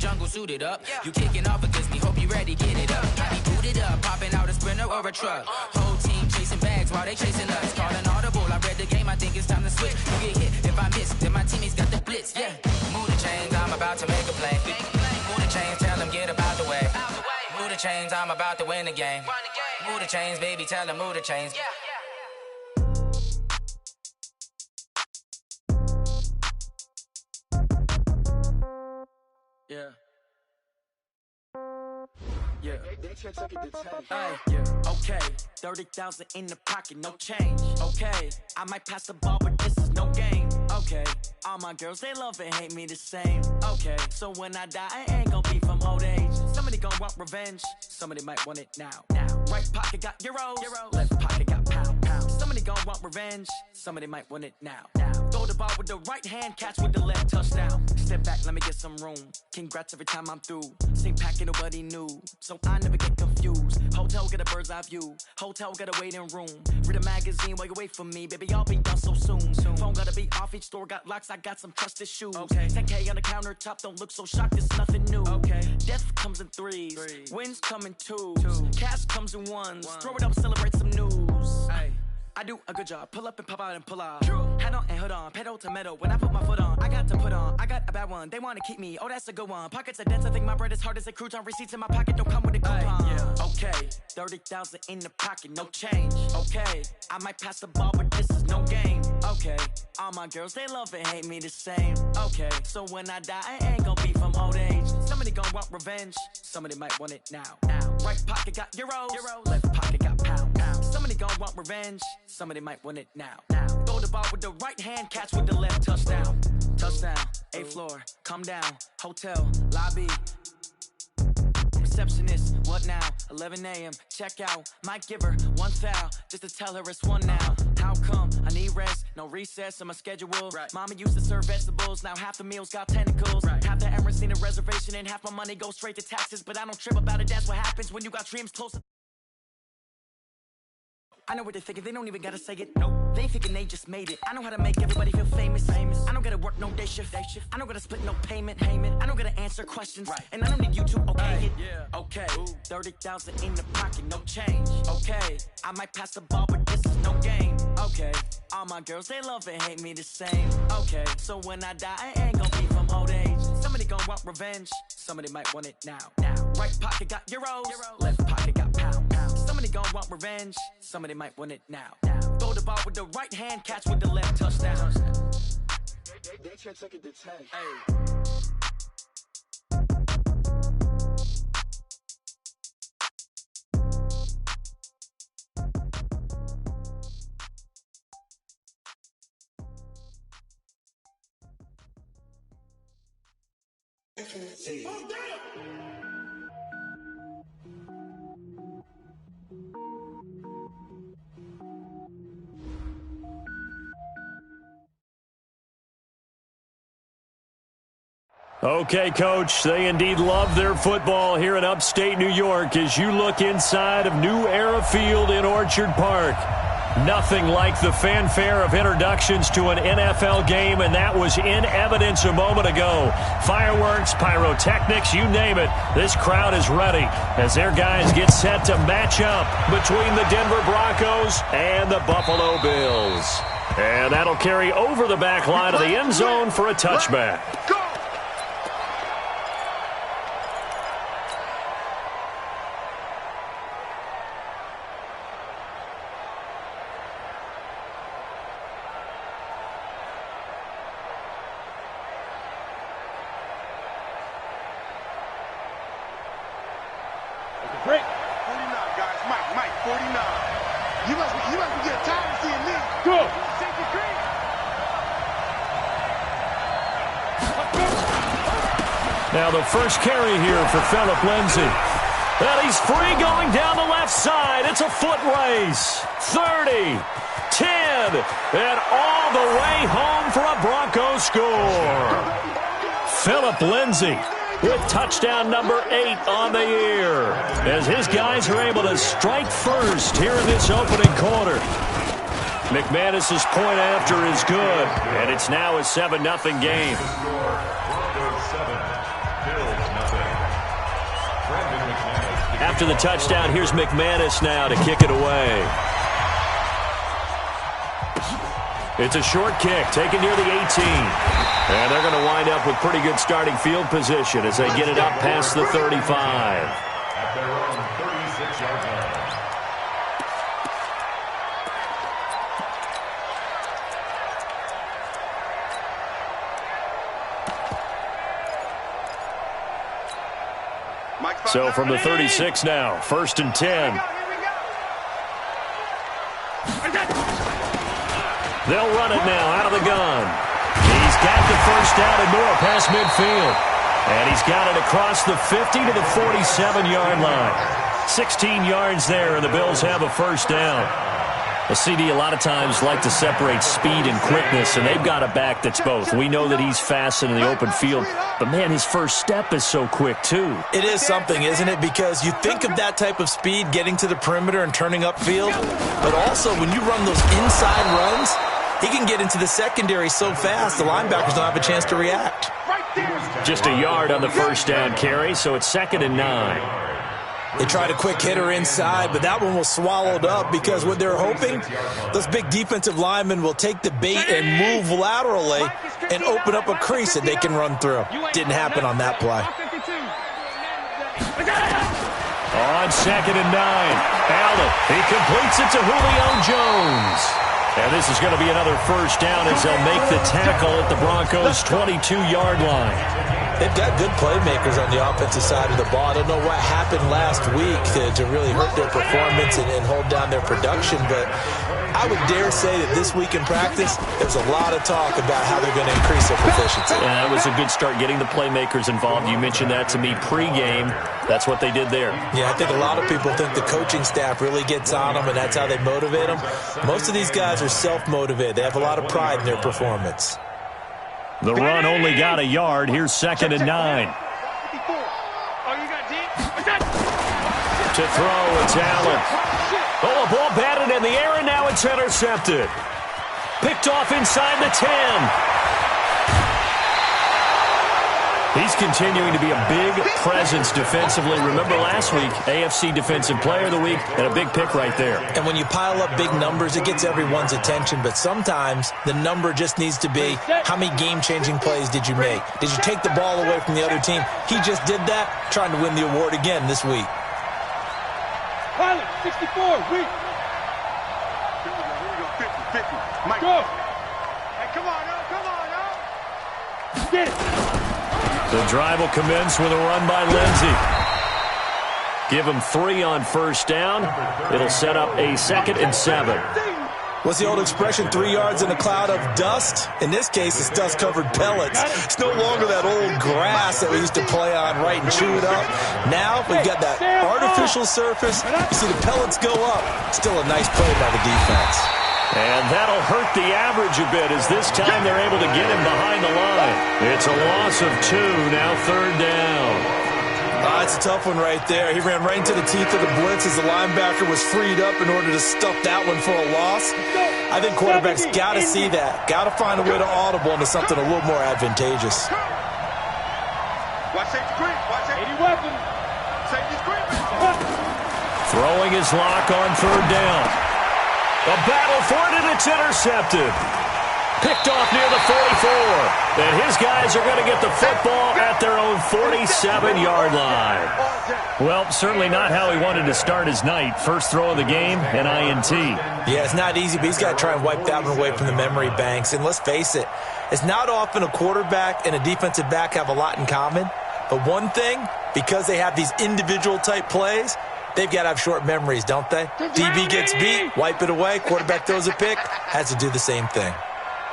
jungle suited up. You kicking off against me, hope you ready, get it up. Got me booted up, popping out a Sprinter or a truck. Whole team chasing bags while they chasing us. Call an audible, I read the game, I think it's time to switch. You get hit, if I miss, then my teammates got the blitz, yeah. Move the chains, I'm about to make a play. Move the chains, tell them get about the way. Move the chains, I'm about to win the game. Move the chains, baby, tell them move the chains. Yeah. Yeah. Yeah. Okay. 30,000 in the pocket, no change. Okay. I might pass the ball, but this is no game. Okay. All my girls, they love and hate me the same. Okay. So when I die, I ain't gonna be from old age. Somebody gonna want revenge. Somebody might want it now. Right pocket got euros. Left pocket got pound. Somebody gonna want revenge. Somebody might want it now. Throw the ball with the right hand, catch with the left, touchdown. Step back, let me get some room. Congrats every time I'm through. Same packet, nobody knew, so I never get confused. Hotel get a bird's eye view. Hotel get a waiting room. Read a magazine while you wait for me, baby. I'll be done so soon. Phone gotta be off, each store got locks. I got some trusted shoes. 10K on the countertop, don't look so shocked. It's nothing new. Death comes in threes. Wins come in twos. Cash comes in ones. Throw it up, celebrate some news. I do a good job, pull up and pop out and pull off. Hat on and hood on, pedal to metal. When I put my foot on, I got to put on. I got a bad one, they wanna keep me. Oh, that's a good one. Pockets are dense, I think my bread is hard as a crouton. Receipts in my pocket don't come with a coupon. Okay, 30,000 in the pocket, no change. Okay, I might pass the ball, but this is no game. Okay, all my girls, they love and hate me the same. Okay, so when I die, I ain't gonna be from old age. Somebody gonna want revenge. Somebody might want it now. Right pocket got euros. Left pocket got pound. Somebody gonna want revenge. Somebody might want it now. Throw the ball with the right hand, catch with the left, touchdown. Touchdown, 8th floor, come down. Hotel, lobby. Receptionist, what now? 11 a.m., check out. Might give her one foul, just to tell her it's one now. How come? I need rest, no recess in my schedule. Mama used to serve vegetables, now half the meals got tentacles. Half the Emirates need a reservation and half my money goes straight to taxes. But I don't trip about it, that's what happens when you got dreams close. I know what they're thinking, they don't even gotta say it. Nope. They thinking they just made it. I know how to make everybody feel famous. I don't gotta work no day shift. I don't gotta split no payment. I don't gotta answer questions. And I don't need you to okay it. Okay. 30,000 in the pocket, no change. Okay. I might pass the ball, but this is no game. Okay. All my girls, they love and hate me the same. Okay. So when I die, I ain't gonna be from old age. Somebody gonna want revenge. Somebody might want it now. Right pocket got euros. Left pocket got pound. Somebody gonna want revenge. Somebody might want it now. Throw the ball with the right hand, catch with the left, touchdown. They took it to 10. Okay, Coach, they indeed love their football here in upstate New York as you look inside of New Era Field in Orchard Park. Nothing like the fanfare of introductions to an NFL game, and that was in evidence a moment ago. Fireworks, pyrotechnics, you name it. This crowd is ready as their guys get set to match up between the Denver Broncos and the Buffalo Bills. And that'll carry over the back line of the end zone for a touchback. Break. 49, guys. Mike, 49. You must be getting tired of seeing me. Go. Now the first carry here for Philip Lindsay. And he's free going down the left side. It's a foot race. 30, 10, and all the way home for a Broncos score. Philip Lindsay with touchdown number 8 on the year, as his guys are able to strike first here in this opening quarter. McManus's point after is good, and it's now a 7-0 game. Broncos 7, Bills 9. After the touchdown, here's McManus now to kick it away. It's a short kick, taken near the 18. And they're going to wind up with pretty good starting field position as they get it up past the 35. At their own 36-yard line. So from the 36 now, 1st and 10. They'll run it now out of the gun. He's got the first down and more past midfield. And he's got it across the 50 to the 47-yard line. 16 yards there, and the Bills have a first down. A CD a lot of times like to separate speed and quickness, and they've got a back that's both. We know that he's fast in the open field, but, man, his first step is so quick, too. It is something, isn't it? Because you think of that type of speed getting to the perimeter and turning upfield, but also when you run those inside runs, he can get into the secondary so fast the linebackers don't have a chance to react. Just a yard on the first down carry, so it's 2nd and 9. They tried a quick hitter inside, but that one was swallowed up because what they're hoping, those big defensive linemen will take the bait and move laterally and open up a crease that they can run through. Didn't happen on that play. On 2nd and 9, Allen, he completes it to Julio Jones. And this is going to be another first down as they'll make the tackle at the Broncos' 22-yard line. They've got good playmakers on the offensive side of the ball. I don't know what happened last week to really hurt their performance and hold down their production, but I would dare say that this week in practice, there's a lot of talk about how they're going to increase their proficiency. Yeah, that was a good start getting the playmakers involved. You mentioned that to me pregame. That's what they did there. Yeah, I think a lot of people think the coaching staff really gets on them, and that's how they motivate them. Most of these guys are self-motivated. They have a lot of pride in their performance. The run only got a yard. Here's 2nd and 9. To throw, it's Allen. Oh, a ball batted in the air, and now it's intercepted. Picked off inside the 10. He's continuing to be a big presence defensively. Remember last week, AFC Defensive Player of the Week, and a big pick right there. And when you pile up big numbers, it gets everyone's attention. But sometimes the number just needs to be, how many game-changing plays did you make? Did you take the ball away from the other team? He just did that, trying to win the award again this week. Pilot, 64, read. Here we go, 50, 50. Mike. Go. Hey, come on, now, come on, now. Get it. The drive will commence with a run by Lindsey. Give him 3 on first down. It'll set up a 2nd and 7. What's the old expression, 3 yards in a cloud of dust? In this case, it's dust-covered pellets. It's no longer that old grass that we used to play on, right, and chew it up. Now we've got that artificial surface. You see the pellets go up. Still a nice play by the defense. And that'll hurt the average a bit as this time they're able to get him behind the line. It's a loss of 2, now 3rd down. That's a tough one right there. He ran right into the teeth of the blitz as the linebacker was freed up in order to stuff that one for a loss. I think quarterbacks got to see that. Got to find a way to audible into something a little more advantageous. Watch safety green. Watch safety weapon. Safety's green. Throwing his lock on 3rd down. A battle for it, and it's intercepted. Picked off near the 44. And his guys are going to get the football at their own 47-yard line. Well, certainly not how he wanted to start his night. First throw of the game, an INT. Yeah, it's not easy, but he's got to try and wipe that one away from the memory banks. And let's face it, it's not often a quarterback and a defensive back have a lot in common. But one thing, because they have these individual-type plays, they've got to have short memories, don't they? DB gets beat, wipe it away, quarterback throws a pick, has to do the same thing.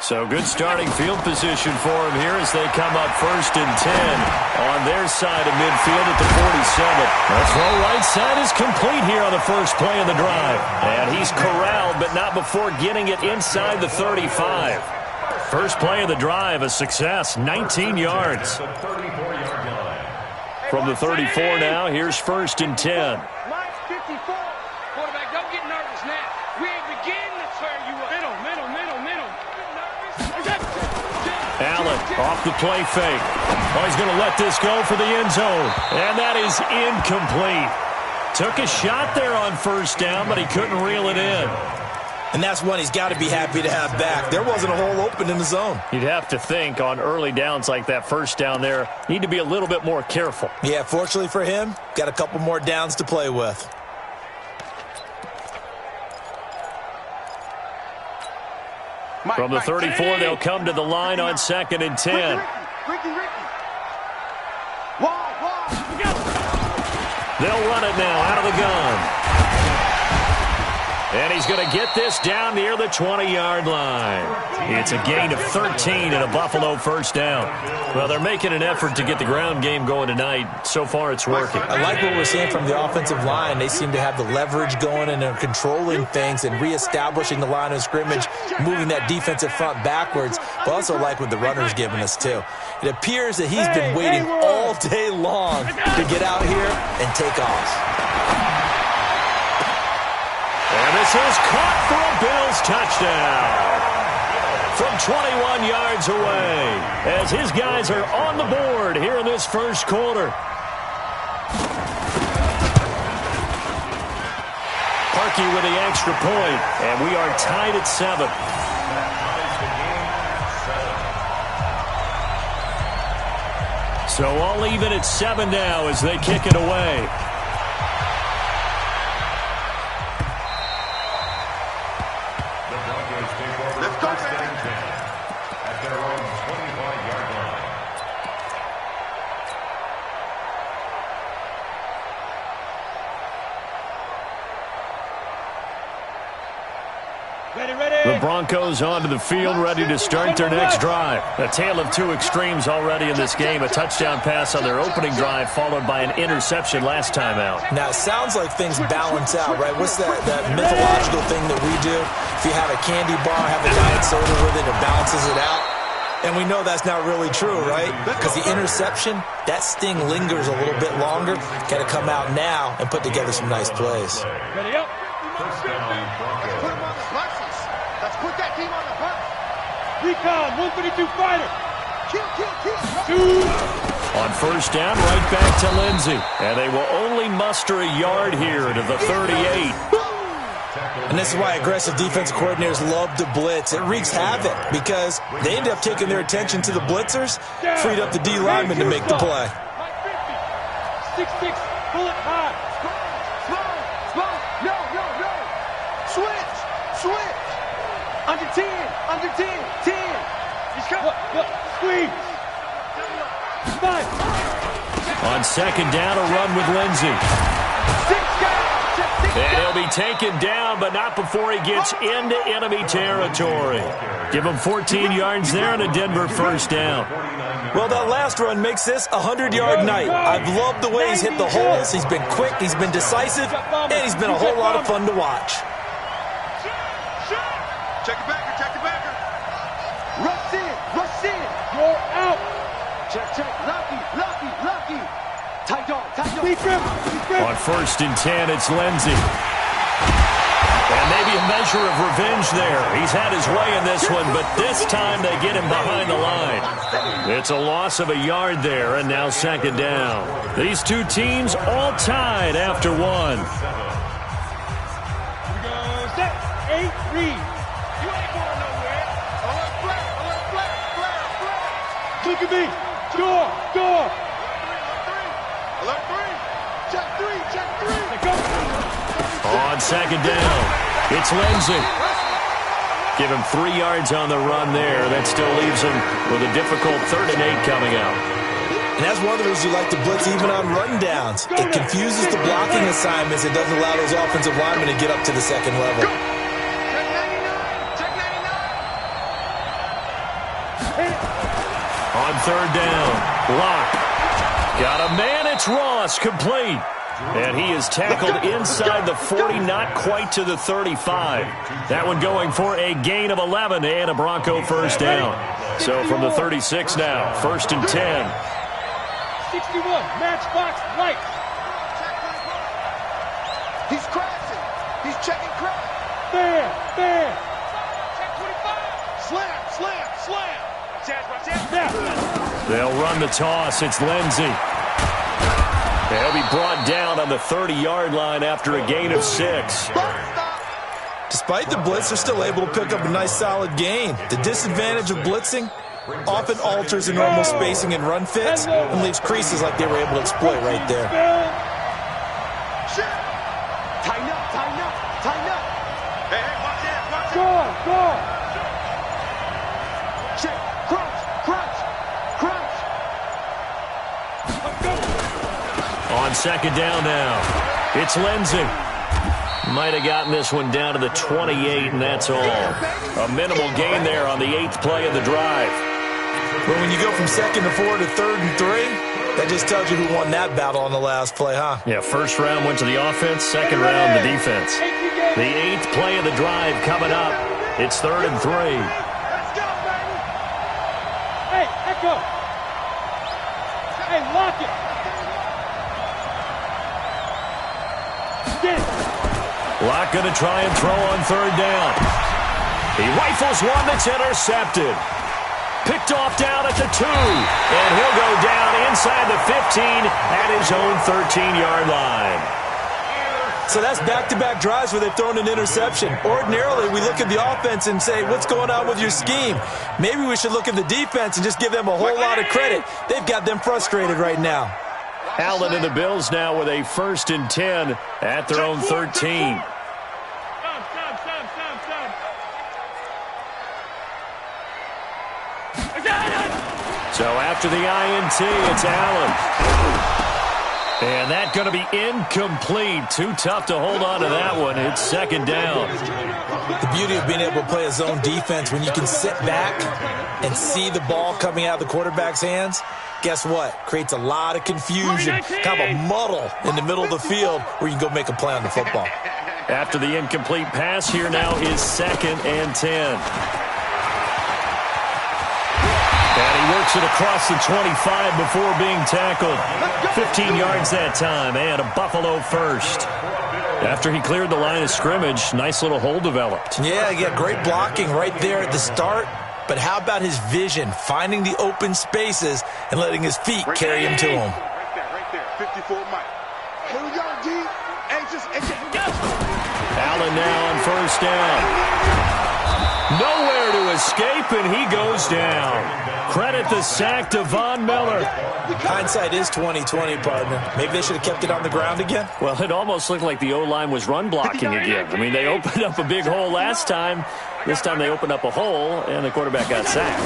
So good starting field position for him here as they come up 1st and 10 on their side of midfield at the 47. The throw right side is complete here on the first play of the drive. And he's corralled, but not before getting it inside the 35. First play of the drive, a success, 19 yards. From the 34 now, here's 1st and 10. Quarterback, don't get nervous now. We ain't beginning to tear you up. Middle. Allen off the play fake. Oh, he's going to let this go for the end zone. And that is incomplete. Took a shot there on first down, but he couldn't reel it in. And that's one he's got to be happy to have back. There wasn't a hole open in the zone. You'd have to think on early downs like that first down there, need to be a little bit more careful. Yeah, fortunately for him, got a couple more downs to play with. From the 34, they'll come to the line on 2nd and 10. They'll run it now out of the gun. And he's going to get this down near the 20-yard line. It's a gain of 13 and a Buffalo first down. Well, they're making an effort to get the ground game going tonight. So far, it's working. I like what we're seeing from the offensive line. They seem to have the leverage going, and they're controlling things and reestablishing the line of scrimmage, moving that defensive front backwards. But also like what the runner's giving us, too. It appears that he's been waiting all day long to get out here and take off. And this is caught for a Bills touchdown from 21 yards away as his guys are on the board here in this first quarter. Parkey with the extra point, and we are tied at 7. So all even at 7 now as they kick it away. The Broncos onto the field, ready to start their next drive. A tale of two extremes already in this game. A touchdown pass on their opening drive, followed by an interception last time out. Now, it sounds like things balance out, right? What's that mythological thing that we do? If you have a candy bar, have a diet soda with it, it balances it out. And we know that's not really true, right? Because the interception, that sting lingers a little bit longer. Got to come out now and put together some nice plays. Ready up. Let's put that team on the bus. Recon, 132 fighter. Kill. On first down, right back to Lindsey. And they will only muster a yard here to the 38. And this is why aggressive defensive coordinators love to blitz. It wreaks havoc because they end up taking their attention to the blitzers, freed up the D lineman to make the play. 6'6", bullet high. No. Switch. Under 10. 10. He's coming. Squeeze. 5. On second down, a run with Lindsey. 6 guys. And he'll be taken down, but not before he gets into enemy territory. Give him 14 yards there and a Denver first down. Well, that last run makes this a 100-yard night. I've loved the way he's hit the holes. He's been quick, he's been decisive, and he's been a whole lot of fun to watch. Check it backer. Rush in. You're out. Check. Lucky. Tight dog. Deep grip. On first and 10, it's Lindsey. And maybe a measure of revenge there. He's had his way in this one, but this time they get him behind the line. It's a loss of a yard there, and now second down. These two teams all tied after one. Here we go. Set. 8 read. You ain't going nowhere. Alert flare. Look at me. Door. Alert 3. Check 3. Let's go. On second down, it's Lindsey. Give him 3 yards on the run there. That still leaves him with a difficult 3rd and 8 coming out. And that's one of the reasons you like to blitz even on run downs. It confuses the blocking assignments. It doesn't allow those offensive linemen to get up to the second level. Check 99. On third down, block. Got a man, it's Ross, complete. And he is tackled inside the 40, not quite to the 35. That one going for a gain of 11 and a Bronco first down. So from the 36 now, 1st and 10. 61, matchbox light. He's crashing. He's checking crash. There. Check 25. Slam. They'll run the toss. It's Lindsey. He'll be brought down on the 30-yard line after a gain of 6. Despite the blitz, they're still able to pick up a nice solid gain. The disadvantage of blitzing often alters the normal spacing and run fits and leaves creases like they were able to exploit right there. Tighten up, tighten up, tighten up. Hey, watch out, watch out. Go. Check, crunch, crunch, crunch. Go. On second down now, it's Lindsay. Might have gotten this one down to the 28, and that's all. A minimal gain there on the 8th play of the drive. But when you go from 2nd to 4 to 3rd and 3, that just tells you who won that battle on the last play, huh? Yeah, first round went to the offense, second round the defense. The 8th play of the drive coming up. It's 3rd and 3. Let's go, baby. Hey, Echo. Hey, lock it. Get it. Locke going to try and throw on 3rd down. He rifles one that's intercepted. Picked off down at the 2. And he'll go down inside the 15 at his own 13-yard line. So that's back-to-back drives where they've thrown an interception. Ordinarily, we look at the offense and say, what's going on with your scheme? Maybe we should look at the defense and just give them a whole lot of credit. They've got them frustrated right now. Allen and the Bills now with a 1st and 10 at their own 13. So after the INT, it's Allen. And that's going to be incomplete. Too tough to hold on to that one. It's 2nd down. The beauty of being able to play a zone defense when you can sit back and see the ball coming out of the quarterback's hands, guess what? Creates a lot of confusion, kind of a muddle in the middle of the field where you can go make a play on the football. After the incomplete pass, here now is 2nd and 10. And he works it across the 25 before being tackled. 15 yards that time, and a Buffalo first. After he cleared the line of scrimmage, nice little hole developed. Yeah, great blocking right there at the start. But how about his vision, finding the open spaces and letting his feet carry him to him? Right there, 54 Mike. Here we go, D. Allen now on 1st down. Nowhere to escape, and he goes down. Credit the sack to Von Miller. Hindsight is 20/20, partner. Maybe they should have kept it on the ground again. Well, it almost looked like the O-line was run blocking again. I mean, they opened up a big hole last time. This time they opened up a hole, and the quarterback got sacked.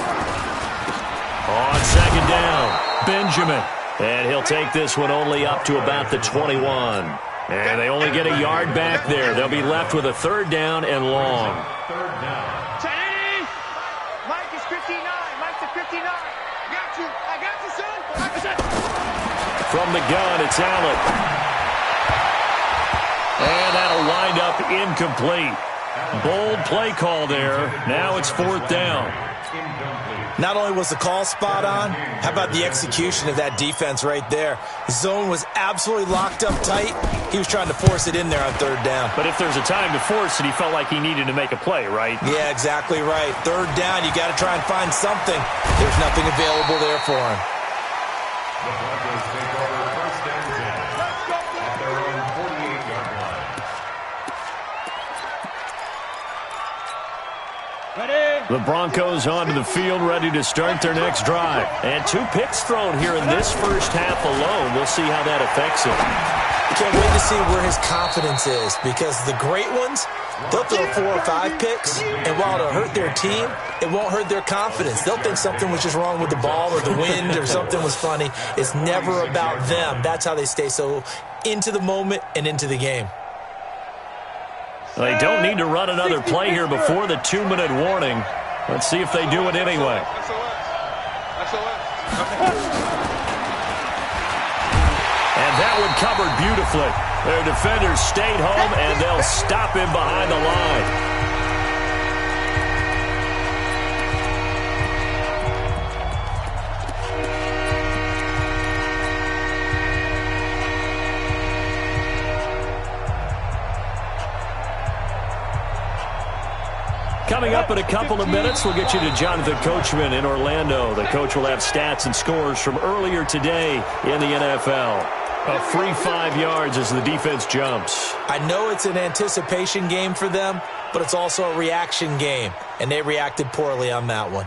On 2nd down, Benjamin. And he'll take this one only up to about the 21. And they only get a yard back there. They'll be left with a 3rd down and long. Mike is 59. Mike's at 59. I got you, son. From the gun, it's Allen. And that'll wind up incomplete. Bold play call there. Now it's 4th down. Not only was the call spot on, how about the execution of that defense right there? The zone was absolutely locked up tight. He was trying to force it in there on 3rd down. But if there's a time to force it, he felt like he needed to make a play, right? Yeah, exactly right. 3rd down, you got to try and find something. There's nothing available there for him. The Broncos take over 1st and 10 at their own 48-yard line. The Broncos onto the field, ready to start their next drive. And 2 picks thrown here in this first half alone. We'll see how that affects him. Can't wait to see where his confidence is, because the great ones, they'll throw 4 or 5 picks, and while it'll hurt their team, it won't hurt their confidence. They'll think something was just wrong with the ball or the wind or something was funny. It's never about them. That's how they stay so into the moment and into the game. They don't need to run another play here before the 2-minute warning. Let's see if they do it anyway. And that one covered beautifully. Their defenders stayed home, and they'll stop him behind the line. Coming up in a couple of minutes, we'll get you to Jonathan Coachman in Orlando. The coach will have stats and scores from earlier today in the NFL. A free 5 yards as the defense jumps. I know it's an anticipation game for them, but it's also a reaction game, and they reacted poorly on that one.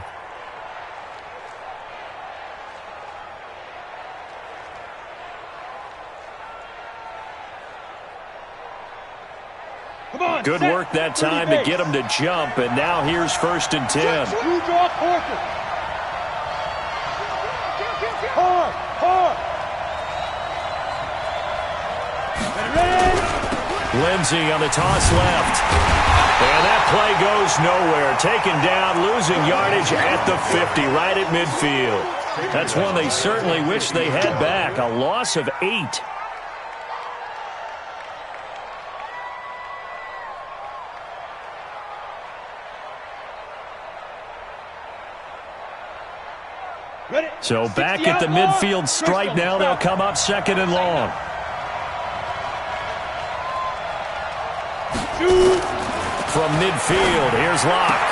Good work that time to get him to jump, and now here's 1st and 10. Lindsey on the toss left. And that play goes nowhere. Taken down, losing yardage at the 50, right at midfield. That's one they certainly wish they had back. A loss of 8. So back at the midfield stripe now. They'll come up 2nd and long. From midfield, here's Locke.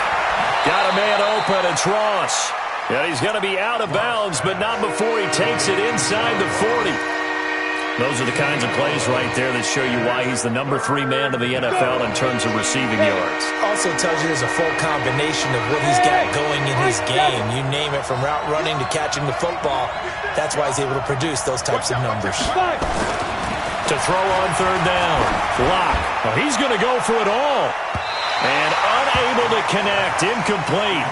Got a man open, it's Ross. And he's going to be out of bounds, but not before he takes it inside the 40. Those are the kinds of plays right there that show you why he's the number 3 man in the NFL in terms of receiving yards. Also tells you there's a full combination of what he's got going in his game. You name it, from route running to catching the football. That's why he's able to produce those types of numbers. To throw on 3rd down. Locke. Well, he's going to go for it all. And unable to connect. Incomplete.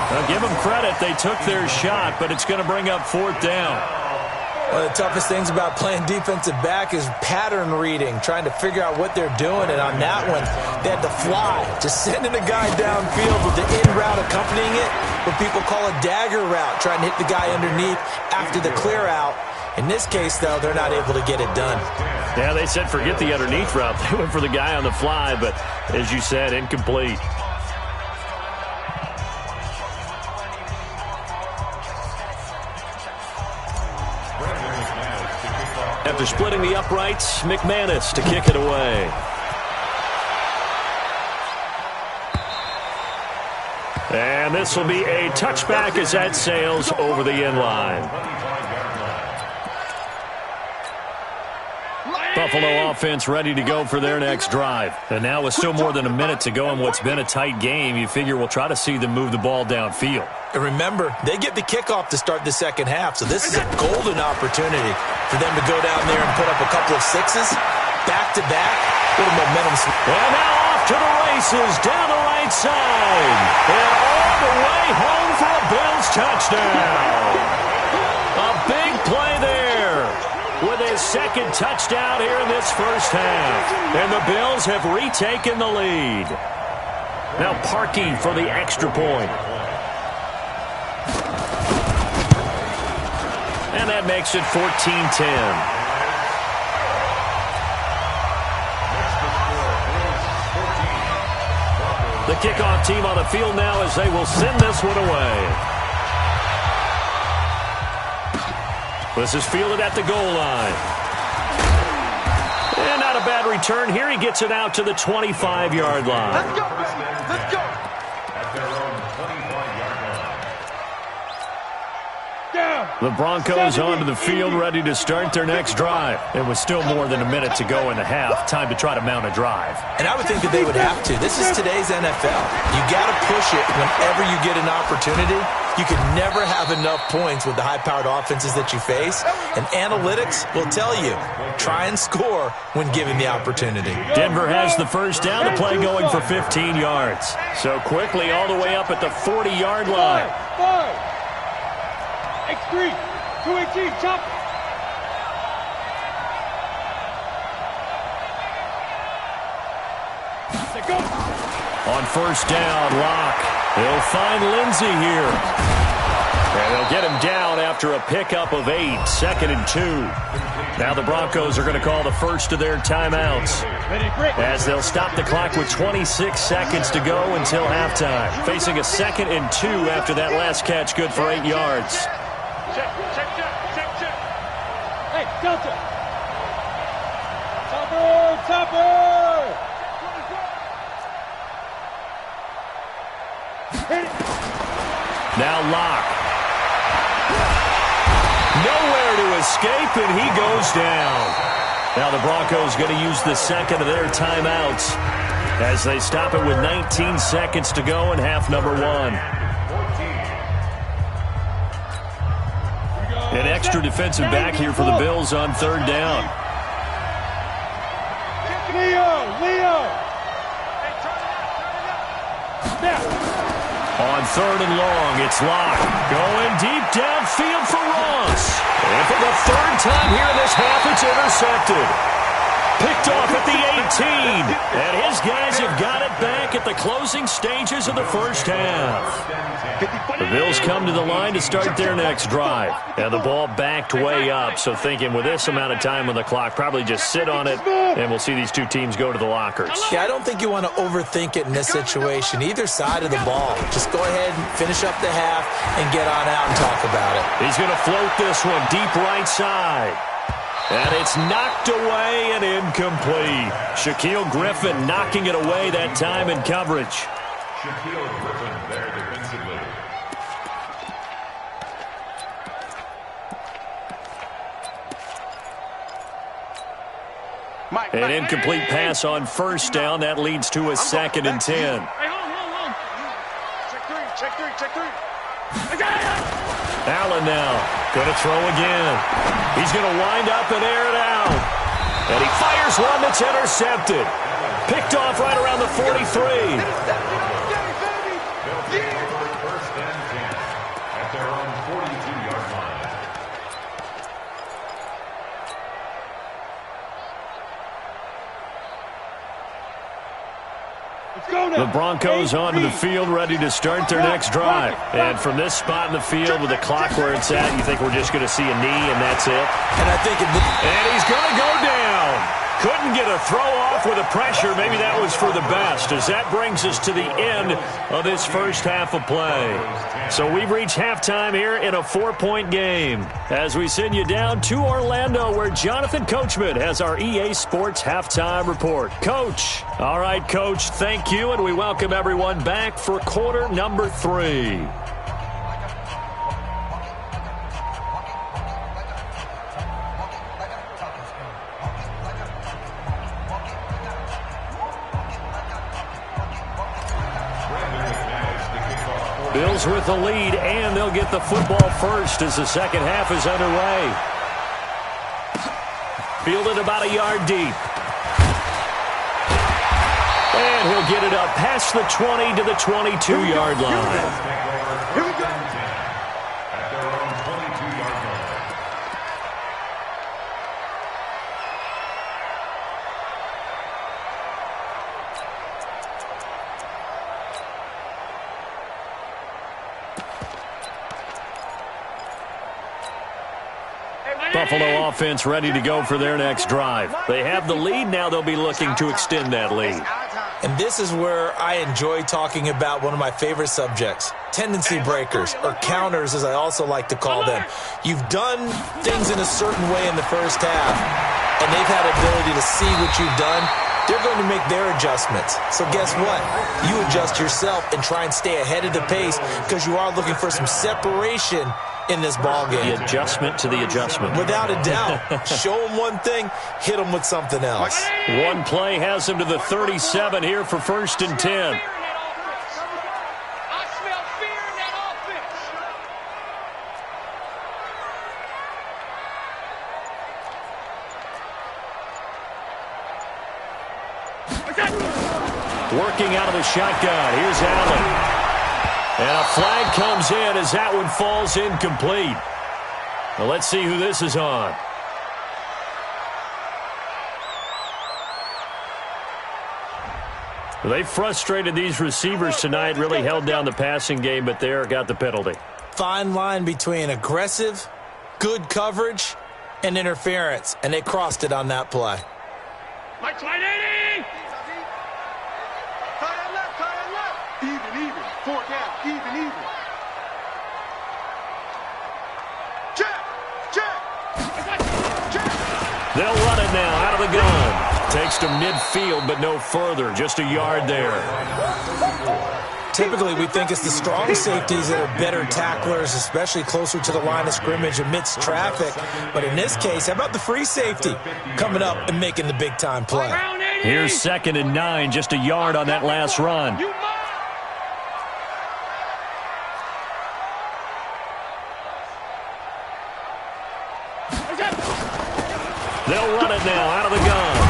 Now, give them credit. They took their shot, but it's going to bring up 4th down. One of the toughest things about playing defensive back is pattern reading, trying to figure out what they're doing. And on that one, they had to fly, just sending a guy downfield with the in route accompanying it, what people call a dagger route, trying to hit the guy underneath after the clear out. In this case, though, they're not able to get it done. Yeah, they said forget the underneath route. They went for the guy on the fly, but as you said, incomplete. After splitting the uprights, McManus to kick it away. And this will be a touchback as that sails over the end line. Buffalo offense ready to go for their next drive. And now with still more than a minute to go in what's been a tight game, you figure we'll try to see them move the ball downfield. And remember, they get the kickoff to start the second half, so this is a golden opportunity for them to go down there and put up a couple of 6s, back-to-back, little momentum. And now off to the races, down the right side. And all the way home for a Bills touchdown. A big play there with his 2nd touchdown here in this first half. And the Bills have retaken the lead. Now Parkey for the extra point. And that makes it 14-10. The kickoff team on the field now as they will send this one away. This is fielded at the goal line. And not a bad return here. He gets it out to the 25-yard line. Let's go, baby. Let's go. At their own 25-yard line. The Broncos onto the field, ready to start their next drive. It was still more than a minute to go in the half. Time to try to mount a drive. And I would think that they would have to. This is today's NFL. You got to push it whenever you get an opportunity. You can never have enough points with the high-powered offenses that you face. And analytics will tell you, try and score when given the opportunity. Denver has the first down. The play going for 15 yards. So quickly all the way up at the 40-yard line. X3, 218, chop. On first down, Locke. They'll find Lindsey here. And they'll get him down after a pickup of 8, 2nd and 2. Now the Broncos are going to call the first of their timeouts, as they'll stop the clock with 26 seconds to go until halftime. Facing a 2nd and 2 after that last catch, good for 8 yards. Check. Hey, Delta. Topper. Hit it. Now Locke. Nowhere to escape, and he goes down. Now the Broncos going to use the second of their timeouts as they stop it with 19 seconds to go in half number 1. An extra defensive back here for the Bills on third down. Leo! On third and long, it's locked. Going deep downfield for Ross. And for the third time here in this half, it's intercepted. Picked off at the 18. And his guys have got it back at the closing stages of the first half. The Bills come to the line to start their next drive. And the ball backed way up, so thinking with this amount of time on the clock, probably just sit on it, and we'll see these two teams go to the lockers. Yeah, I don't think you want to overthink it in this situation. Either side of the ball. Just go ahead and finish up the half and get on out and talk about it. He's going to float this one deep right side. And it's knocked away and incomplete. Shaquille Griffin knocking it away that time in coverage. Shaquille Griffin there defensively. An incomplete pass on first down. That leads to a 2nd and 10. Hey, hold. Check three. Allen now going to throw again. He's going to wind up and air it out. And he fires one that's intercepted. Picked off right around the 43. First and 10 at their own 42-yard line. The Broncos onto the field, ready to start their next drive. And from this spot in the field with the clock where it's at, you think we're just going to see a knee and that's it? And I think And he's going to go down. Couldn't get a throw off with the pressure. Maybe that was for the best, as that brings us to the end of this first half of play. So we've reached halftime here in a 4-point game as we send you down to Orlando, where Jonathan Coachman has our EA Sports halftime report. Coach. All right, Coach, thank you, and we welcome everyone back for quarter number 3. Bills with the lead, and they'll get the football first as the second half is underway. Fielded about a yard deep. And he'll get it up past the 20 to the 22-yard line. Here we go. At their own 22-yard line. Buffalo offense ready to go for their next drive. They have the lead. Now they'll be looking to extend that lead. And this is where I enjoy talking about one of my favorite subjects, tendency breakers, or counters as I also like to call them. You've done things in a certain way in the first half, and they've had ability to see what you've done. They're going to make their adjustments. So guess what? You adjust yourself and try and stay ahead of the pace because you are looking for some separation in this ball game. The adjustment to the adjustment. Without a doubt. Show them one thing, hit them with something else. One play has them to the 37 here for 1st and 10. Working out of the shotgun. Here's Allen. And a flag comes in as that one falls incomplete. Well, let's see who this is on. They frustrated these receivers tonight, really held down the passing game, but there got the penalty. Fine line between aggressive, good coverage, and interference, and they crossed it on that play. Mike 180! Even. 4 down. Even. Check! They'll run it now out of the gun. Takes to midfield, but no further. Just a yard there. Typically, we think it's the strong safeties that are better tacklers, especially closer to the line of scrimmage amidst traffic. But in this case, how about the free safety coming up and making the big-time play? Here's 2nd and 9, just a yard on that last run. They'll run it now out of the gun.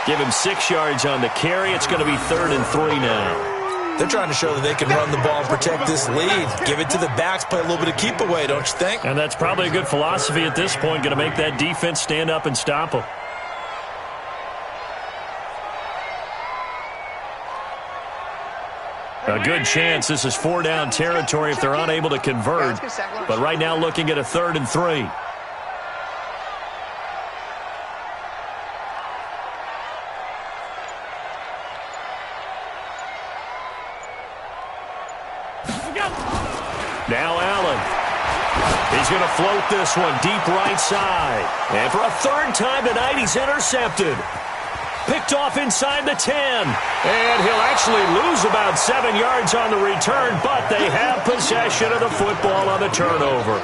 Give him 6 yards on the carry. It's going to be 3rd and 3 now. They're trying to show that they can run the ball and protect this lead. Give it to the backs, play a little bit of keep away, don't you think? And that's probably a good philosophy at this point, going to make that defense stand up and stop them. A good chance this is 4-down territory if they're unable to convert. But right now looking at a 3rd and 3. Now Allen. He's going to float this one deep right side. And for a 3rd time tonight, he's intercepted. Picked off inside the 10. And he'll actually lose about 7 yards on the return, but they have possession of the football on the turnover.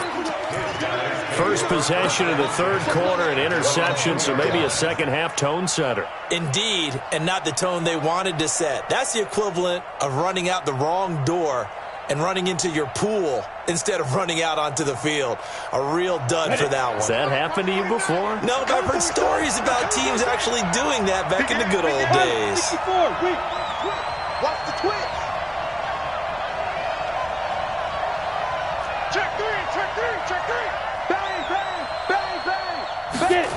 First possession of the 3rd quarter, an interception, so maybe a second-half tone setter. Indeed, and not the tone they wanted to set. That's the equivalent of running out the wrong door and running into your pool instead of running out onto the field. A real dud for that one. Has that happened to you before? No, but I've heard stories about teams actually doing that back in the good old days. 64, wait. Watch the twitch. Check 3, check 3, check 3. Bang, bang, bang, bang. Get it.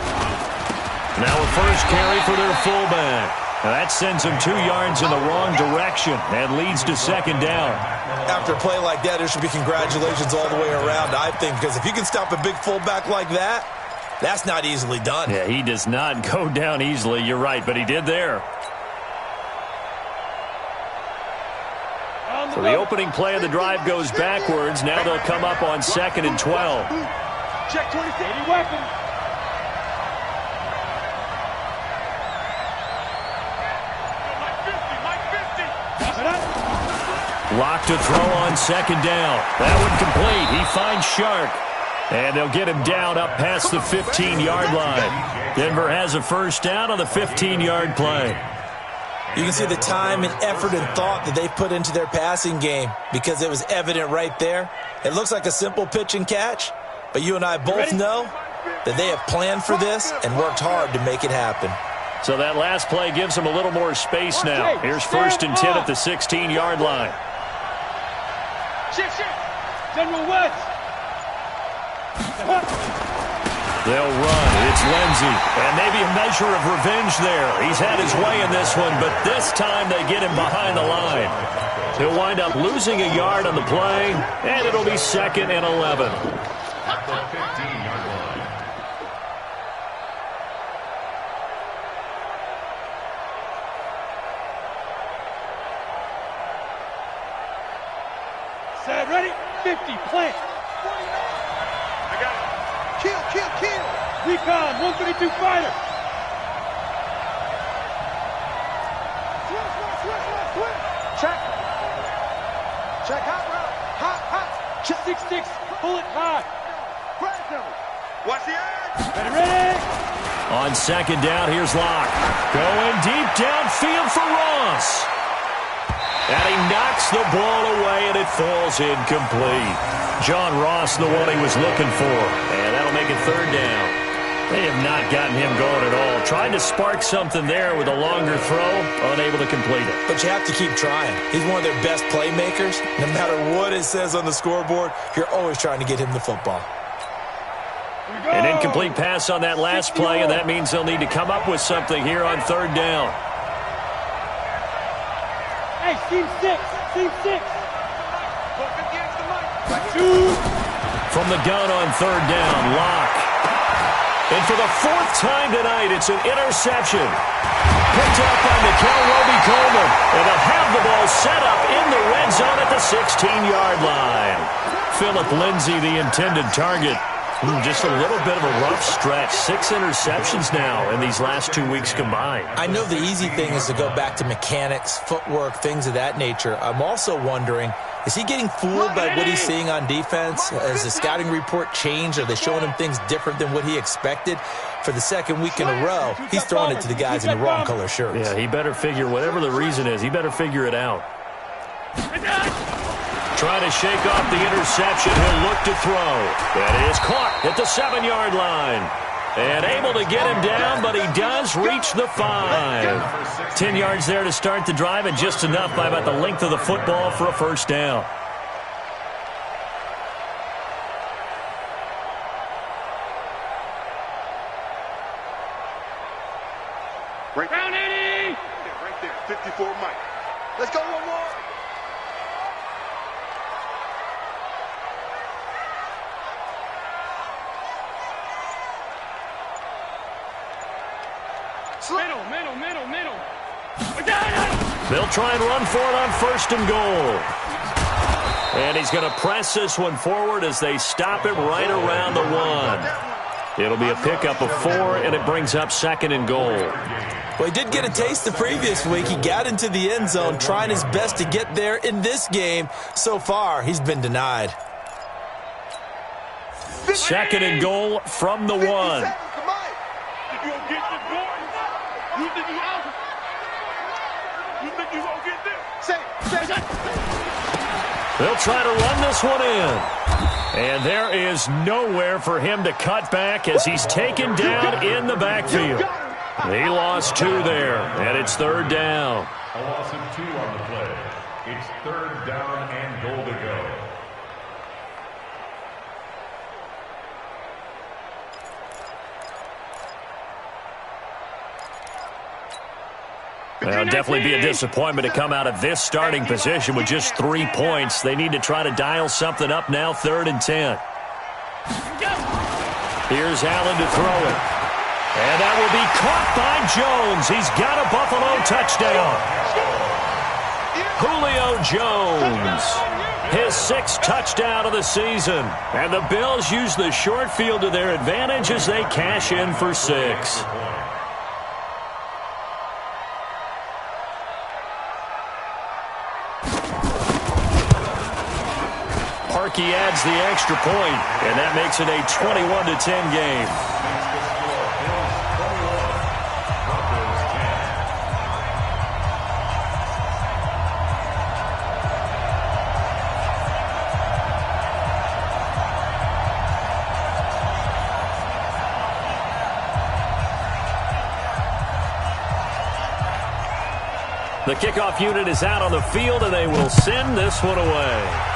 Now a first carry for their fullback. Now that sends them 2 yards in the wrong direction and leads to 2nd down. After a play like that, there should be congratulations all the way around, I think, because if you can stop a big fullback like that, that's not easily done. Yeah, he does not go down easily. You're right, but he did there. So the opening play of the drive goes backwards. Now they'll come up on 2nd and 12. Check 26. Any weapon. Lock to throw on 2nd down. That one complete. He finds Shark. And they'll get him down up past the 15-yard line. Denver has a first down on the 15-yard play. You can see the time and effort and thought that they put into their passing game because it was evident right there. It looks like a simple pitch and catch, but you and I both know that they have planned for this and worked hard to make it happen. So that last play gives them a little more space now. Here's 1st and 10 at the 16-yard line. Shift. General West. They'll run. It's Lindsey. And maybe a measure of revenge there. He's had his way in this one, but this time they get him behind the line. He'll wind up losing a yard on the play, and it'll be 2nd and 11. At the 15-yard line. Set, ready? 50, plant. I got it. Kill. Recon, 132 fighter. Switch. Check hot route. Hot. Check 6-6, pull it high. Watch the edge. Ready. On 2nd down, here's Locke. Going deep downfield for Ross. And he knocks the ball away, and it falls incomplete. John Ross, the one he was looking for. And that'll make it 3rd down. They have not gotten him going at all. Tried to spark something there with a longer throw, unable to complete it. But you have to keep trying. He's one of their best playmakers. No matter what it says on the scoreboard, you're always trying to get him the football. An incomplete pass on that last play, and that means they'll need to come up with something here on 3rd down. Hey, team 6. From the gun on 3rd down, Locke. And for the 4th time tonight, it's an interception. Picked up by Mikel Roby-Coleman. And they'll have the ball set up in the red zone at the 16-yard line. Philip Lindsay, the intended target. Just a little bit of a rough stretch. 6 interceptions now in these last 2 weeks combined. I know the easy thing is to go back to mechanics, footwork, things of that nature. I'm also wondering, is he getting fooled by what he's seeing on defense? Has the scouting report changed? Are they showing him things different than what he expected? For the second week in a row, he's throwing it to the guys in the wrong color shirts. Yeah, he better figure, whatever the reason is, he better figure it out. Trying to shake off the interception. He'll look to throw. That is caught at the 7-yard line. And able to get him down, but he does reach the 5. 10 yards there to start the drive, and just enough by about the length of the football for a first down. Round 80! Right there, 54 Mike. Let's go one more. Middle. They'll try and run for it on 1st and goal. And he's going to press this one forward as they stop him right around the 1. It'll be a pickup of 4, and it brings up 2nd and goal. Well, he did get a taste the previous week. He got into the end zone, trying his best to get there in this game. So far, he's been denied. 2nd and goal from the 1. You think you gonna get this? They'll try to run this one in. And there is nowhere for him to cut back as he's taken down in the backfield. He lost 2 there, and it's 3rd down. A loss of 2 on the play. It's 3rd down and goal to go. Well, it'll definitely be a disappointment to come out of this starting position with just 3 points. They need to try to dial something up now, 3rd and 10. Here's Allen to throw it. And that will be caught by Jones. He's got a Buffalo touchdown. Julio Jones, his 6th touchdown of the season. And the Bills use the short field to their advantage as they cash in for 6. He adds the extra point, and that makes it a 21-10 game. The kickoff unit is out on the field, and they will send this one away.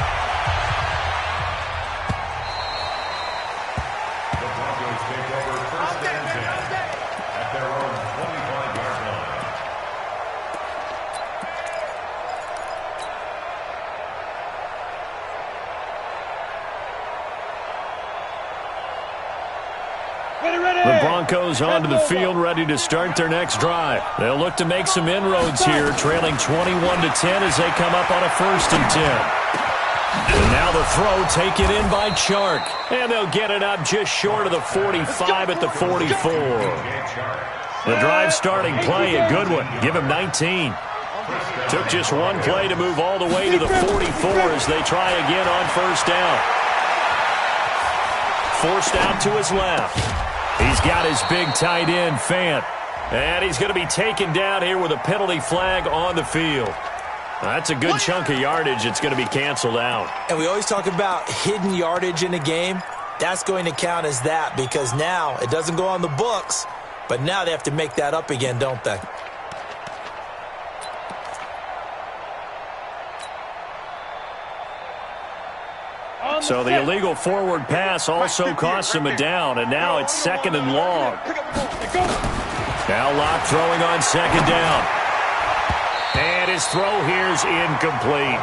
The Broncos onto the field, ready to start their next drive. They'll look to make some inroads here, trailing 21-10 as they come up on a 1st and 10. And now the throw taken in by Chark. And they'll get it up just short of the 45 at the 44. The drive starting play, a good one. Give him 19. Took just 1 play to move all the way to the 44 as they try again on 1st down. Forced out to his left. He's got his big tight end, Fant. And he's going to be taken down here with a penalty flag on the field. That's a good chunk of yardage. It's going to be canceled out. And we always talk about hidden yardage in a game. That's going to count as that because now it doesn't go on the books, but now they have to make that up again, don't they? So the illegal forward pass also costs him a down, and now it's 2nd and long. Now Locke throwing on 2nd down. And his throw here's incomplete.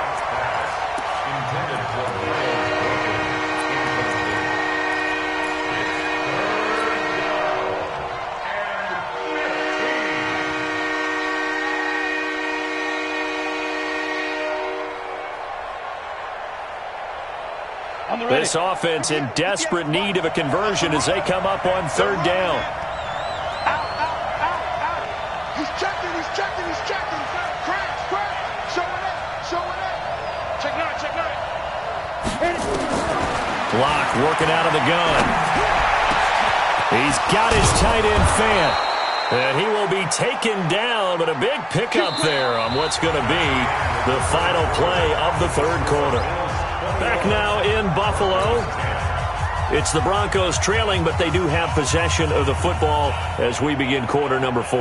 This offense in desperate need of a conversion as they come up on third down. Out. He's checking. Crack. Show it up. Check nine. Block working out of the gun. He's got his tight end Fant. And he will be taken down, but a big pickup there on what's going to be the final play of the third quarter. Back now in Buffalo. It's the Broncos trailing, but they do have possession of the football as we begin quarter number 4.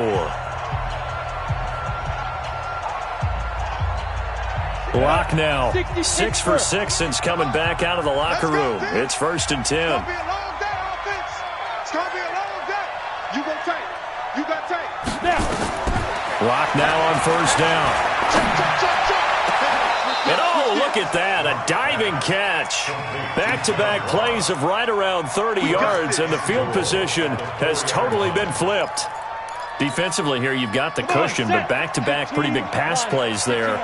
Block now. 6 for 6 since coming back out of the locker room. It's 1st and 10. It's going to be a long day, offense. It's going to be a long day. You got tape. Block now on 1st down. And oh, look at that, a diving catch. Back-to-back plays of right around 30 yards, and the field position has totally been flipped. Defensively here, you've got the cushion, but back-to-back pretty big pass plays there.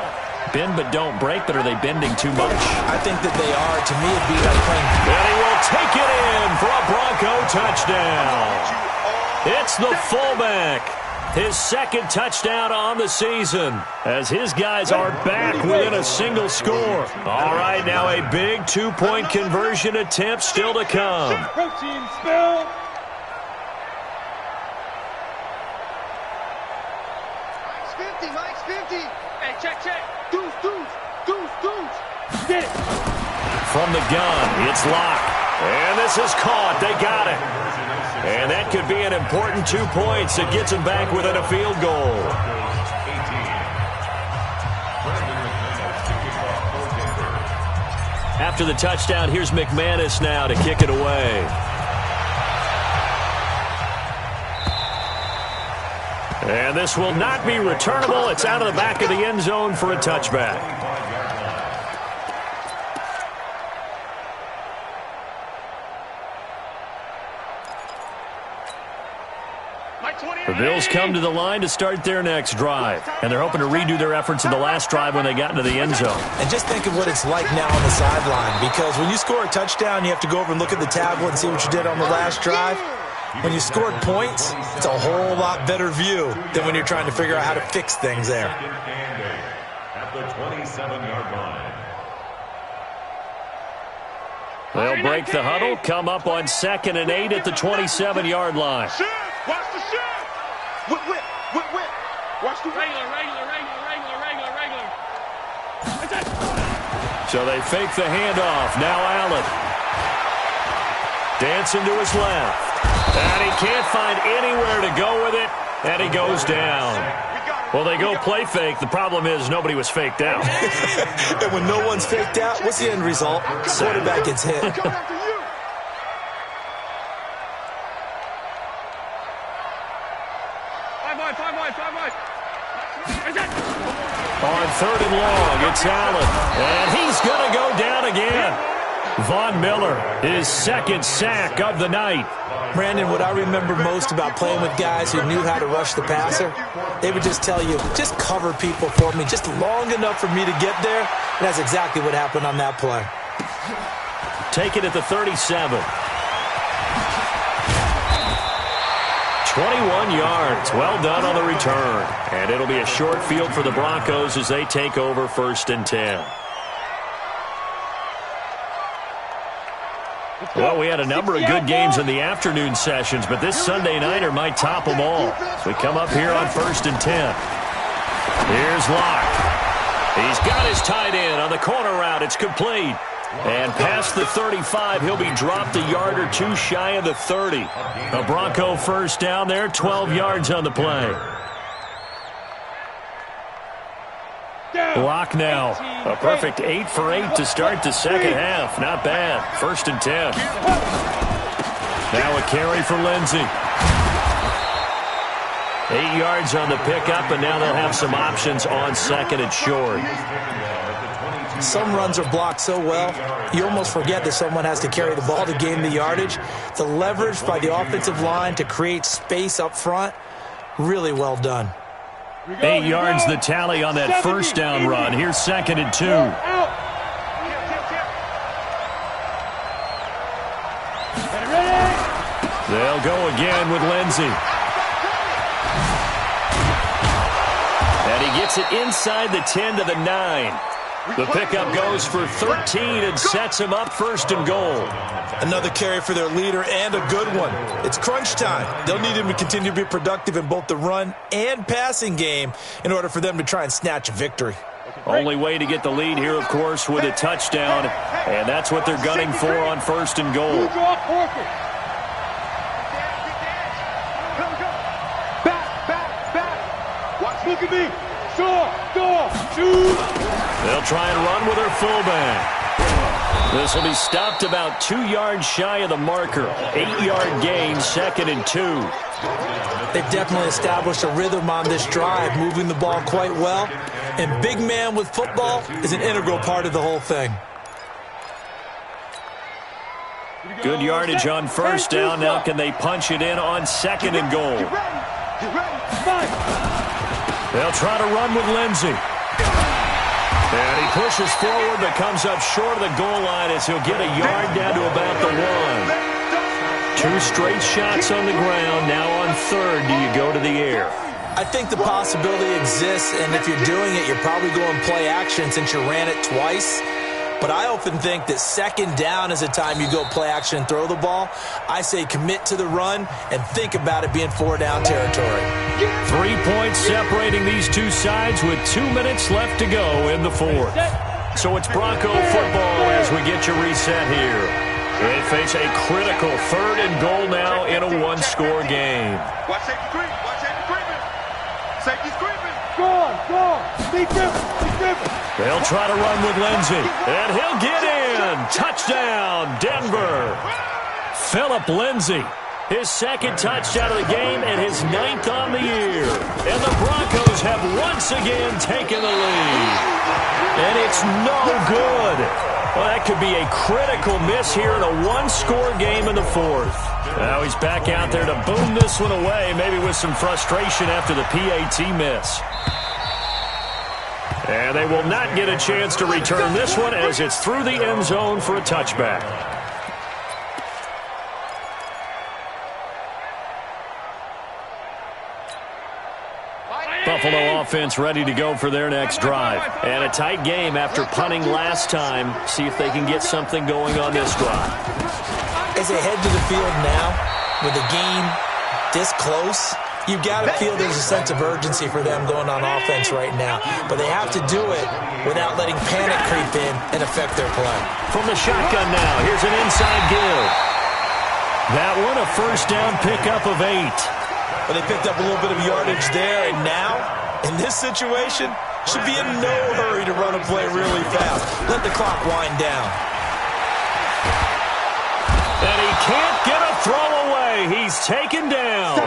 Bend but don't break, but are they bending too much? I think that they are. To me, it'd be like playing. And he will take it in for a Bronco touchdown. It's the fullback. His second touchdown on the season as his guys are back within a single score. All right, now a big 2-point conversion attempt still to come. Protein spill. Mike's 50. Hey, check. Deuce. Get it. From the gun, it's locked. And this is caught. They got it. And that could be an important 2 points that gets them back within a field goal. After the touchdown, here's McManus now to kick it away. And this will not be returnable. It's out of the back of the end zone for a touchback. The Bills come to the line to start their next drive, and they're hoping to redo their efforts in the last drive when they got into the end zone. And just think of what it's like now on the sideline, because when you score a touchdown, you have to go over and look at the tablet and see what you did on the last drive. When you scored points, it's a whole lot better view than when you're trying to figure out how to fix things there. At the 27-yard line. They'll break the huddle, come up on 2nd and 8 at the 27-yard line. Watch the shot. Whip. Watch the regular. So they fake the handoff. Now Allen. Dancing to his left. And he can't find anywhere to go with it, and he goes down. Well, they go play fake. The problem is nobody was faked out. And when no one's faked out, what's the end result? Quarterback gets hit. On 3rd and long, it's Allen. And he's going to go down again. Von Miller, his second sack of the night. Brandon, what I remember most about playing with guys who knew how to rush the passer, they would just tell you, just cover people for me just long enough for me to get there. And that's exactly what happened on that play. Take it at the 37. 21 yards. Well done on the return. And it'll be a short field for the Broncos as they take over 1st and 10. Well, we had a number of good games in the afternoon sessions, but this Sunday nighter might top them all. So we come up here on 1st and 10. Here's Locke. He's got his tight end on the corner route. It's complete. And past the 35, he'll be dropped a yard or two shy of the 30. A Bronco first down there, 12 yards on the play. Block now. A perfect 8 for 8 to start the second half. Not bad. 1st and 10. Now a carry for Lindsey. 8 yards on the pickup, and now they'll have some options on 2nd and short. Some runs are blocked so well, you almost forget that someone has to carry the ball to gain the yardage. The leverage by the offensive line to create space up front, really well done. 8 yards the tally on that first down run. Here's 2nd and 2. They'll go again with Lindsey. And he gets it inside the 10 to the 9. The pickup goes for 13 and sets him up 1st and goal. Another carry for their leader and a good one. It's crunch time. They'll need him to continue to be productive in both the run and passing game in order for them to try and snatch a victory. Only way to get the lead here, of course, with a touchdown, and that's what they're gunning for on 1st and goal. Look at me. Shoot. They'll try and run with their fullback. This will be stopped about 2 yards shy of the marker. 8-yard gain, 2nd and 2. They've definitely established a rhythm on this drive, moving the ball quite well. And big man with football is an integral part of the whole thing. Good yardage on 1st down. Now can they punch it in on 2nd and goal? They'll try to run with Lindsey. And he pushes forward but comes up short of the goal line as he'll get a yard down to about the 1. 2 straight shots on the ground. Now on 3rd, do you go to the air? I think the possibility exists, and if you're doing it, you're probably going play action since you ran it twice. But I often think that 2nd down is a time you go play action and throw the ball. I say commit to the run and think about it being 4-down territory. 3 points separating these two sides with 2 minutes left to go in the 4th. So it's Bronco football as we get you reset here. They face a critical 3rd and goal now in a 1-score game. Watch safety creep. Watch safety creeping. Safety's creeping. Go on. Be driven. They'll try to run with Lindsey, and he'll get in. Touchdown, Denver. Philip Lindsey, his 2nd touchdown of the game and his 9th on the year. And the Broncos have once again taken the lead. And it's no good. Well, that could be a critical miss here in a 1-score game in the 4th. Now he's back out there to boom this one away, maybe with some frustration after the PAT miss. And they will not get a chance to return this one as it's through the end zone for a touchback. Buffalo offense ready to go for their next drive. And a tight game after punting last time. See if they can get something going on this drive. As they head to the field now, with the game this close, you've got to feel there's a sense of urgency for them going on offense right now. But they have to do it without letting panic creep in and affect their play. From the shotgun now, here's an inside give. That one a 1st down pickup of 8. But they picked up a little bit of yardage there, and now, in this situation, should be in no hurry to run a play really fast. Let the clock wind down. And he can't get a throw away. He's taken down.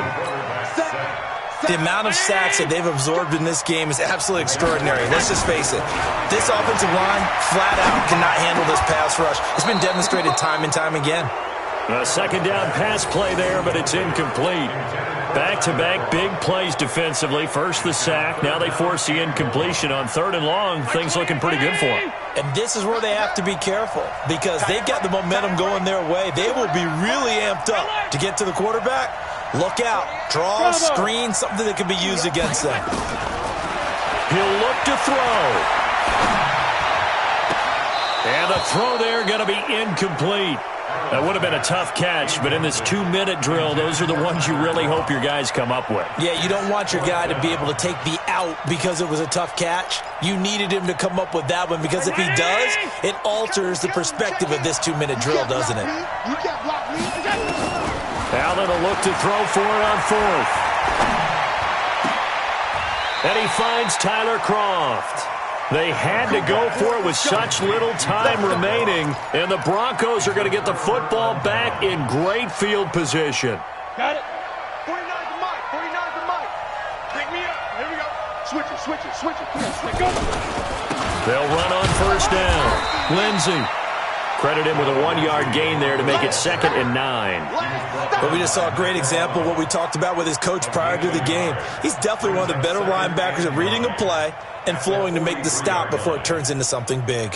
The amount of sacks that they've absorbed in this game is absolutely extraordinary. Let's just face it. This offensive line, flat out, cannot handle this pass rush. It's been demonstrated time and time again. A 2nd down pass play there, but it's incomplete. Back-to-back big plays defensively. First the sack. Now they force the incompletion on 3rd and long. Things looking pretty good for them. And this is where they have to be careful because they've got the momentum going their way. They will be really amped up to get to the quarterback. Look out. Draw, screen, something that can be used against them. He'll look to throw. And the throw there going to be incomplete. That would have been a tough catch, but in this 2-minute drill, those are the ones you really hope your guys come up with. Yeah, you don't want your guy to be able to take the out because it was a tough catch. You needed him to come up with that one because if he does, it alters the perspective of this 2-minute drill, doesn't it? Allen will look to throw for it on 4th. And he finds Tyler Kroft. They had to go for it with such little time remaining, and the Broncos are going to get the football back in great field position. Got it. 49's the mic. 49's the mic. Pick me up. Here we go. Switch it. Let's go. They'll run on 1st down. Lindsey. Credit him with a 1-yard gain there to make it 2nd and 9. But we just saw a great example of what we talked about with his coach prior to the game. He's definitely one of the better linebackers at reading a play and flowing to make the stop before it turns into something big.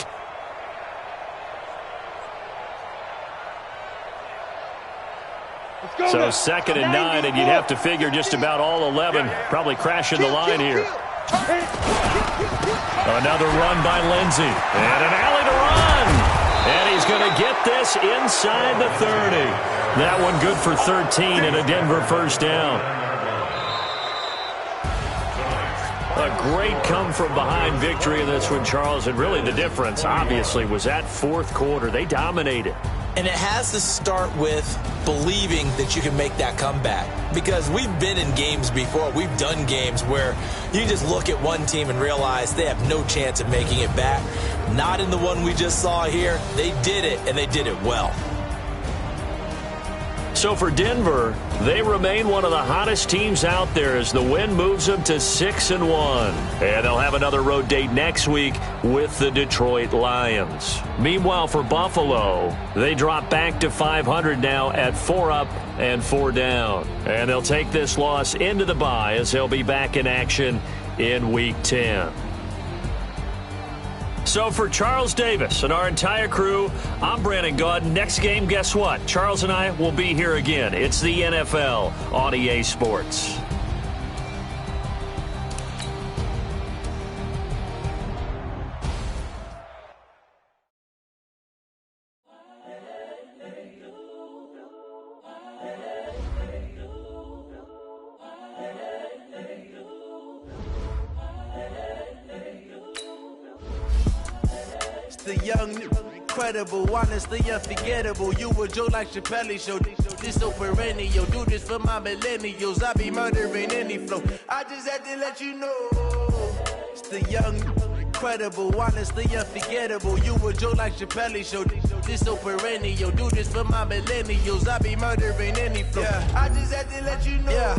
So 2nd and 9, and you'd have to figure just about all 11 probably crashing the line here. Another run by Lindsey. And an alley to run. And he's going to get this inside the 30. That one good for 13 and a Denver first down. A great come-from-behind victory in this one, Charles. And really the difference, obviously, was that fourth quarter. They dominated. And it has to start with believing that you can make that comeback. Because we've been in games before. We've done games where you just look at one team and realize they have no chance of making it back. Not in the one we just saw here. They did it, and they did it well. So for Denver, they remain one of the hottest teams out there as the win moves them to 6-1. And they'll have another road date next week with the Detroit Lions. Meanwhile, for Buffalo, they drop back to 500 now at 4 up and 4 down. And they'll take this loss into the bye as they'll be back in action in Week 10. So for Charles Davis and our entire crew, I'm Brandon Gaudin. Next game, guess what? Charles and I will be here again. It's the NFL on EA Sports. The young, incredible, honestly unforgettable. You a Joe like Chappelle show. This so perennial. Do this for my millennials. I be murdering any flow. I just had to let you know. It's the young, incredible, honestly unforgettable. You a Joe like Chappelle show. This so perennial. Do this for my millennials. I be murdering any flow. Yeah. I just had to let you know. Yeah.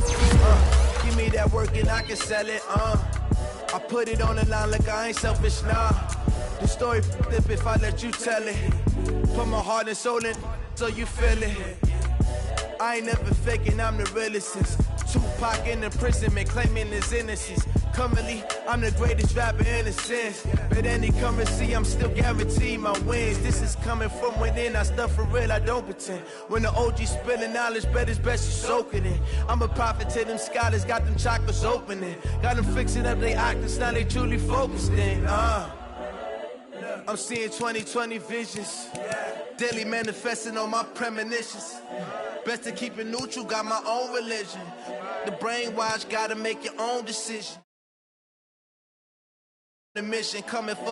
Give me that work and I can sell it. I put it on the line like I ain't selfish, nah. The story flip if I let you tell it. Put my heart and soul in so you feel it. I ain't never faking, I'm the realest since Tupac in imprisonment, claiming his innocence. Currently, I'm the greatest rapper in a sense. But any currency, I'm still guaranteed my wins. This is coming from within, I stuff for real, I don't pretend. When the OG spilling knowledge, bet it's best you soak it in. I'm a prophet to them scholars, got them chakras opening. Got them fixing up they octaves, now they truly focused in. I'm seeing 2020 visions. Daily manifesting on my premonitions. Best to keep it neutral, got my own religion. The brainwash, gotta make your own decision. The mission coming for